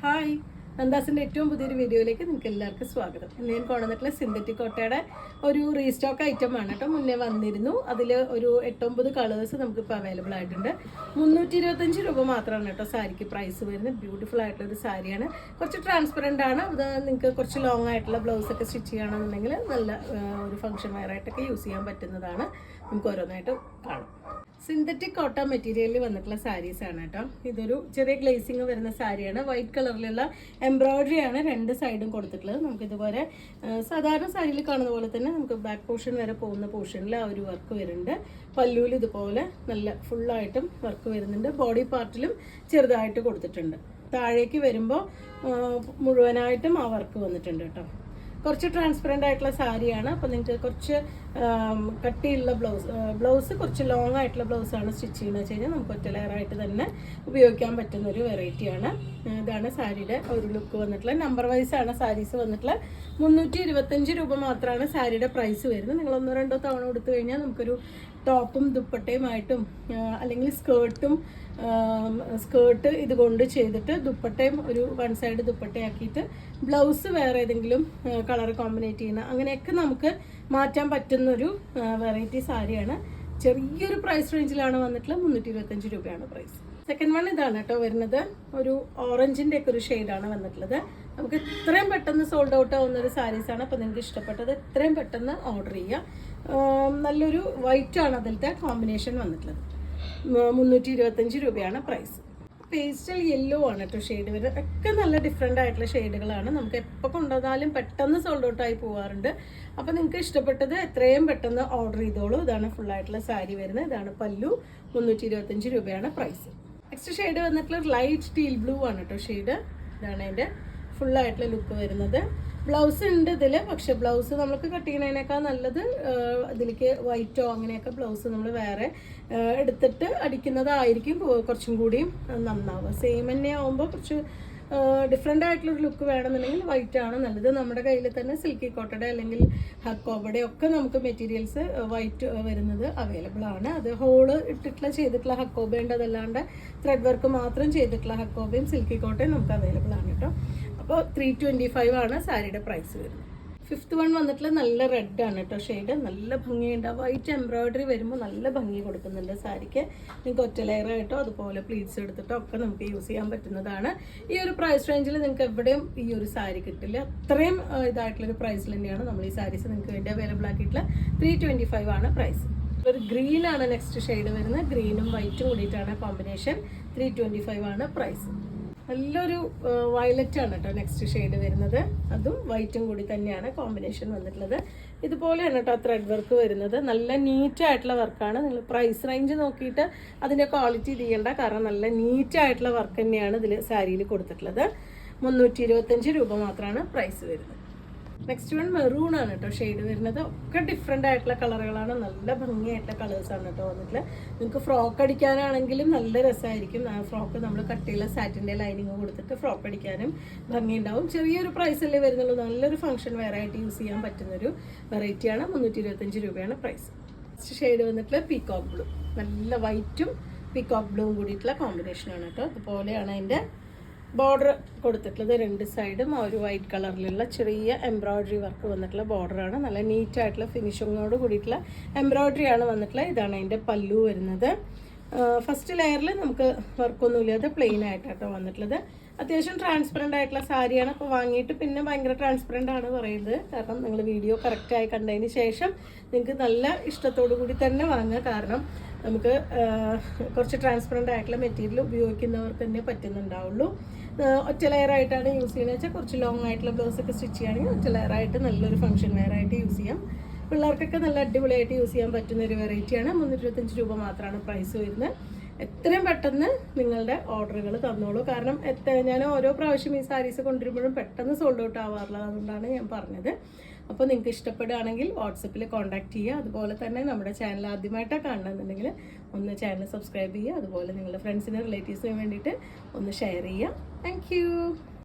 Hi, നന്ദാസിൻ്റെ ഏറ്റവും പുതിയൊരു വീഡിയോയിലേക്ക് നിങ്ങൾക്ക് എല്ലാവർക്കും സ്വാഗതം. ഇന്ന് ഞാൻ കൊണ്ടുവന്നിട്ടുള്ള സിന്തറ്റിക് കോട്ടയുടെ ഒരു റീസ്റ്റോക്ക് ഐറ്റമാണ് കേട്ടോ. മുന്നേ വന്നിരുന്നു. അതിൽ ഒരു 8-9 കളേഴ്സ് നമുക്കിപ്പോൾ അവൈലബിൾ ആയിട്ടുണ്ട്. 325 രൂപ മാത്രമാണ് കേട്ടോ സാരിക്ക് പ്രൈസ് വരുന്നത്. ബ്യൂട്ടിഫുൾ ആയിട്ടുള്ളൊരു സാരിയാണ്. കുറച്ച് ട്രാൻസ്പെറൻ്റ് ആണ്. അത് നിങ്ങൾക്ക് കുറച്ച് ലോങ് ആയിട്ടുള്ള ബ്ലൗസൊക്കെ സ്റ്റിച്ച് ചെയ്യണമെന്നുണ്ടെങ്കിൽ നല്ല ഒരു ഫംഗ്ഷൻ വെയറായിട്ടൊക്കെ യൂസ് ചെയ്യാൻ പറ്റുന്നതാണ്. നമുക്ക് ഓരോന്നായിട്ട് കാണാം. സിന്തറ്റിക് കോട്ടൺ മെറ്റീരിയലിൽ വന്നിട്ടുള്ള സാരീസാണ് കേട്ടോ. ഇതൊരു ചെറിയ ഗ്ലേസിങ് വരുന്ന സാരിയാണ്. വൈറ്റ് കളറിലുള്ള എംബ്രോയിഡറി ആണ് രണ്ട് സൈഡും കൊടുത്തിട്ടുള്ളത്. നമുക്കിതുപോലെ സാധാരണ സാരിയിൽ കാണുന്ന പോലെ തന്നെ നമുക്ക് ബാക്ക് പോർഷൻ വരെ പോകുന്ന പോർഷനിൽ ആ ഒരു വർക്ക് വരുന്നുണ്ട്. പല്ലുവിൽ ഇതുപോലെ നല്ല ഫുള്ളായിട്ടും വർക്ക് വരുന്നുണ്ട്. ബോഡി പാർട്ടിലും ചെറുതായിട്ട് കൊടുത്തിട്ടുണ്ട്. താഴേക്ക് വരുമ്പോൾ മുഴുവനായിട്ടും ആ വർക്ക് വന്നിട്ടുണ്ട് കേട്ടോ. കുറച്ച് ട്രാൻസ്പെറൻ്റ് ആയിട്ടുള്ള സാരിയാണ്. അപ്പോൾ നിങ്ങൾക്ക് കുറച്ച് കട്ടിയുള്ള ബ്ലൗസ് കുറച്ച് ലോങ് ആയിട്ടുള്ള ബ്ലൗസാണ് സ്റ്റിച്ച് ചെയ്യുന്നത് വെച്ച് കഴിഞ്ഞാൽ നമുക്ക് ഒറ്റ ലെയറായിട്ട് തന്നെ ഉപയോഗിക്കാൻ പറ്റുന്ന ഒരു വെറൈറ്റിയാണ്. ഇതാണ് സാരിയുടെ ഒരു ലുക്ക് വന്നിട്ടുള്ളത്. നമ്പർ വൈസാണ് സാരീസ് വന്നിട്ടുള്ളത്. 325 രൂപ മാത്രമാണ് സാരിയുടെ പ്രൈസ് വരുന്നത്. നിങ്ങൾ 1-2 തവണ കൊടുത്തു കഴിഞ്ഞാൽ നമുക്കൊരു ടോപ്പും ദുപ്പട്ടയുമായിട്ടും അല്ലെങ്കിൽ സ്കേർട്ട് ഇതുകൊണ്ട് ചെയ്തിട്ട് ദുപ്പട്ടയും ഒരു വൺ സൈഡ് ദുപ്പട്ടയാക്കിയിട്ട് ബ്ലൗസ് വേറെ ഏതെങ്കിലും കളർ കോമ്പിനേറ്റ് ചെയ്യുന്ന അങ്ങനെയൊക്കെ നമുക്ക് മാറ്റാൻ പറ്റുന്നൊരു വെറൈറ്റി സാരിയാണ്. ചെറിയൊരു പ്രൈസ് റേഞ്ചിലാണ് വന്നിട്ടുള്ളത്. 325 രൂപയാണ് പ്രൈസ്. സെക്കൻഡ് വൺ ഇതാണ് കേട്ടോ വരുന്നത്. ഒരു ഓറഞ്ചിൻ്റെ ഒക്കെ ഒരു ഷെയ്ഡാണ് വന്നിട്ടുള്ളത്. നമുക്ക് എത്രയും പെട്ടെന്ന് സോൾഡ് ഔട്ട് ആവുന്ന ഒരു സാരീസാണ്. അപ്പോൾ നിങ്ങൾക്ക് ഇഷ്ടപ്പെട്ടത് എത്രയും പെട്ടെന്ന് ഓർഡർ ചെയ്യുക. നല്ലൊരു വൈറ്റ് ആണ് അതിലത്തെ കോമ്പിനേഷൻ വന്നിട്ടുള്ളത്. 325 രൂപയാണ് പ്രൈസ്. പേസ്റ്റൽ യെല്ലോ ആണ് കേട്ടോ ഷെയ്ഡ് വരുന്നത്. ഒക്കെ നല്ല ഡിഫറെൻ്റ് ആയിട്ടുള്ള ഷെയ്ഡുകളാണ്. നമുക്ക് എപ്പോൾ കൊണ്ടുവന്നാലും പെട്ടെന്ന് സോൾഡ് ഔട്ട് ആയി പോകാറുണ്ട്. അപ്പോൾ നിങ്ങൾക്ക് ഇഷ്ടപ്പെട്ടത് എത്രയും പെട്ടെന്ന് ഓർഡർ ചെയ്തോളൂ. ഇതാണ് ഫുള്ളായിട്ടുള്ള സാരി വരുന്നത്. ഇതാണ് പല്ലു. 325 രൂപയാണ് പ്രൈസ്. നെക്സ്റ്റ് ഷെയ്ഡ് വന്നിട്ടുള്ള ലൈറ്റ് ടീൽ ബ്ലൂ ആണ് കേട്ടോ ഷെയ്ഡ്. ഇതാണ് അതിൻ്റെ ഫുള്ളായിട്ടുള്ള ലുക്ക് വരുന്നത്. ബ്ലൗസ് ഉണ്ട് ഇതിൽ. പക്ഷെ ബ്ലൗസ് നമുക്ക് കട്ട് ചെയ്യണതിനേക്കാൾ നല്ലത് ഇതിലേക്ക് വൈറ്റോ അങ്ങനെയൊക്കെ ബ്ലൗസ് നമ്മൾ വേറെ എടുത്തിട്ട് അടിക്കുന്നതായിരിക്കും കുറച്ചും കൂടിയും നന്നാവുക. സെയിം തന്നെ ആവുമ്പോൾ കുറച്ച് ഡിഫറെൻ്റ് ആയിട്ടുള്ളൊരു ലുക്ക് വേണമെന്നുണ്ടെങ്കിൽ വൈറ്റ് ആണ് നല്ലത്. നമ്മുടെ കയ്യിൽ തന്നെ സിൽക്കി കോട്ടയുടെ അല്ലെങ്കിൽ ഹക്കോബയുടെ ഒക്കെ നമുക്ക് മെറ്റീരിയൽസ് വൈറ്റ് വരുന്നത് അവൈലബിൾ ആണ്. അത് ഹോള് ഇട്ടിട്ടുള്ള ചെയ്തിട്ടുള്ള ഹക്കോബയുണ്ട്. അതല്ലാണ്ട് ത്രെഡ് വർക്ക് മാത്രം ചെയ്തിട്ടുള്ള ഹക്കോബയും സിൽക്കി കോട്ടയും നമുക്ക് അവൈലബിൾ ആണ് കേട്ടോ. അപ്പോൾ 325 ആണ് സാരിയുടെ പ്രൈസ് വരുന്നത്. ഫിഫ്ത്ത് വൺ വന്നിട്ടുള്ള നല്ല റെഡ് ആണ് കേട്ടോ ഷെയ്ഡ്. നല്ല ഭംഗിയുണ്ട്. വൈറ്റ് എംബ്രോയിഡറി വരുമ്പോൾ നല്ല ഭംഗി കൊടുക്കുന്നുണ്ട് സാരിക്ക്. നിങ്ങൾക്ക് ഒറ്റ ലെയറായിട്ടോ അതുപോലെ പ്ലീറ്റ്സ് എടുത്തിട്ടോ ഒക്കെ നമുക്ക് യൂസ് ചെയ്യാൻ പറ്റുന്നതാണ്. ഈ ഒരു പ്രൈസ് റേഞ്ചിൽ നിങ്ങൾക്ക് എവിടെയും ഈ ഒരു സാരി കിട്ടില്ല. അത്രയും ഇതായിട്ടുള്ളൊരു പ്രൈസിൽ തന്നെയാണ് നമ്മൾ ഈ സാരീസ് നിങ്ങൾക്ക് വേണ്ടി അവൈലബിൾ ആക്കിയിട്ടുള്ള. 325 ആണ് പ്രൈസ്. ഒരു ഗ്രീൻ ആണ് നെക്സ്റ്റ് ഷെയ്ഡ് വരുന്നത്. ഗ്രീനും വൈറ്റും കൂടിയിട്ടാണ് കോമ്പിനേഷൻ. 325 ആണ് പ്രൈസ്. നല്ലൊരു വയലറ്റ് ആണ് കേട്ടോ നെക്സ്റ്റ് ഷെയ്ഡ് വരുന്നത്. അതും വൈറ്റും കൂടി തന്നെയാണ് കോമ്പിനേഷൻ വന്നിട്ടുള്ളത്. ഇതുപോലെയാണ് കേട്ടോ ത്രെഡ് വർക്ക് വരുന്നത്. നല്ല നീറ്റായിട്ടുള്ള വർക്കാണ്. നിങ്ങൾ പ്രൈസ് റേഞ്ച് നോക്കിയിട്ട് അതിൻ്റെ ക്വാളിറ്റി ചെയ്യേണ്ട. കാരണം നല്ല നീറ്റായിട്ടുള്ള വർക്ക് തന്നെയാണ് ഇതിൽ സാരിയിൽ കൊടുത്തിട്ടുള്ളത്. 325 രൂപ മാത്രമാണ് പ്രൈസ് വരുന്നത്. നെക്സ്റ്റ് വൺ മെറൂൺ ആണ് കേട്ടോ ഷെയ്ഡ് വരുന്നത്. ഒക്കെ ഡിഫറെൻ്റ് ആയിട്ടുള്ള കളറുകളാണ്. നല്ല ഭംഗിയായിട്ടുള്ള കളേഴ്സാണ് കേട്ടോ വന്നിട്ടുള്ളത്. നിങ്ങൾക്ക് ഫ്രോക്ക് അടിക്കാനാണെങ്കിലും നല്ല രസമായിരിക്കും. ആ ഫ്രോക്ക് നമ്മൾ കട്ടിയുള്ള സാറ്റിൻ്റെ ലൈനിങ് കൊടുത്തിട്ട് ഫ്രോക്ക് അടിക്കാനും ഭംഗിയുണ്ടാവും. ചെറിയൊരു പ്രൈസല്ലേ വരുന്നുള്ളൂ. നല്ലൊരു ഫംഗ്ഷൻ വെയറായിട്ട് യൂസ് ചെയ്യാൻ പറ്റുന്നൊരു വെറൈറ്റിയാണ്. 325 രൂപയാണ് പ്രൈസ്. നെക്സ്റ്റ് ഷെയ്ഡ് വന്നിട്ടുള്ള പീകോക്ക് ബ്ലൂ. നല്ല വൈറ്റും പീകോക്ക് ബ്ലൂവും കൂടിയിട്ടുള്ള കോമ്പിനേഷനാണ് കേട്ടോ. അതുപോലെയാണ് അതിൻ്റെ ബോർഡർ കൊടുത്തിട്ടുള്ളത്. രണ്ട് സൈഡും ആ ഒരു വൈറ്റ് കളറിലുള്ള ചെറിയ എംബ്രോയിഡറി വർക്ക് വന്നിട്ടുള്ള ബോർഡറാണ്. നല്ല നീറ്റായിട്ടുള്ള ഫിനിഷിങ്ങോട് കൂടിയിട്ടുള്ള എംബ്രോയിഡറി ആണ് വന്നിട്ടുള്ളത്. ഇതാണ് അതിൻ്റെ പല്ലു വരുന്നത്. ഫസ്റ്റ് ലെയറിൽ നമുക്ക് വർക്കൊന്നുമില്ലാതെ പ്ലെയിൻ ആയിട്ടാട്ടോ വന്നിട്ടുള്ളത്. അത്യാവശ്യം ട്രാൻസ്പെറൻ്റ് ആയിട്ടുള്ള സാരിയാണ്. അപ്പോൾ വാങ്ങിയിട്ട് പിന്നെ ഭയങ്കര ട്രാൻസ്പെറൻ്റ് ആണ് പറയുന്നത്. കാരണം നിങ്ങൾ വീഡിയോ കറക്റ്റായി കണ്ടതിന് ശേഷം നിങ്ങൾക്ക് നല്ല ഇഷ്ടത്തോടു കൂടി തന്നെ വാങ്ങുക. കാരണം നമുക്ക് കുറച്ച് ട്രാൻസ്പെറൻ്റ് ആയിട്ടുള്ള മെറ്റീരിയൽ ഉപയോഗിക്കുന്നവർക്ക് തന്നെ പറ്റുന്നുണ്ടാവുള്ളൂ. ഒറ്റ ലെയറായിട്ടാണ് യൂസ് ചെയ്യുന്നത് വെച്ചാൽ കുറച്ച് ലോങ് ആയിട്ടുള്ള ബ്ലൗസൊക്കെ സ്റ്റിച്ച് ചെയ്യുകയാണെങ്കിൽ ഒറ്റ ലെയറായിട്ട് നല്ലൊരു ഫംഗ്ഷൻ വെയറായിട്ട് യൂസ് ചെയ്യാം. പിള്ളേർക്കൊക്കെ നല്ല അടിപൊളിയായിട്ട് യൂസ് ചെയ്യാൻ പറ്റുന്ന ഒരു വെറൈറ്റിയാണ്. 325 രൂപ മാത്രമാണ് പ്രൈസ് വരുന്നത്. എത്രയും പെട്ടെന്ന് നിങ്ങളുടെ ഓർഡറുകൾ തന്നോളൂ. കാരണം ഞാൻ ഓരോ പ്രാവശ്യം ഈ സാരീസ് കൊണ്ടുവരുമ്പോഴും പെട്ടെന്ന് സോൾഡ് ഔട്ട് ആവാറുള്ളത്. അതുകൊണ്ടാണ് ഞാൻ പറഞ്ഞത്. അപ്പോൾ നിങ്ങൾക്ക് ഇഷ്ടപ്പെടുകയാണെങ്കിൽ വാട്സപ്പിൽ കോൺടാക്ട് ചെയ്യുക. അതുപോലെ തന്നെ നമ്മുടെ ചാനൽ ആദ്യമായിട്ടാണ് കാണണമെന്നുണ്ടെങ്കിൽ ഒന്ന് ചാനൽ സബ്സ്ക്രൈബ് ചെയ്യുക. അതുപോലെ നിങ്ങളുടെ ഫ്രണ്ട്സിനും റിലേറ്റീവ്സിനും വേണ്ടിയിട്ട് ഒന്ന് ഷെയർ ചെയ്യുക. താങ്ക്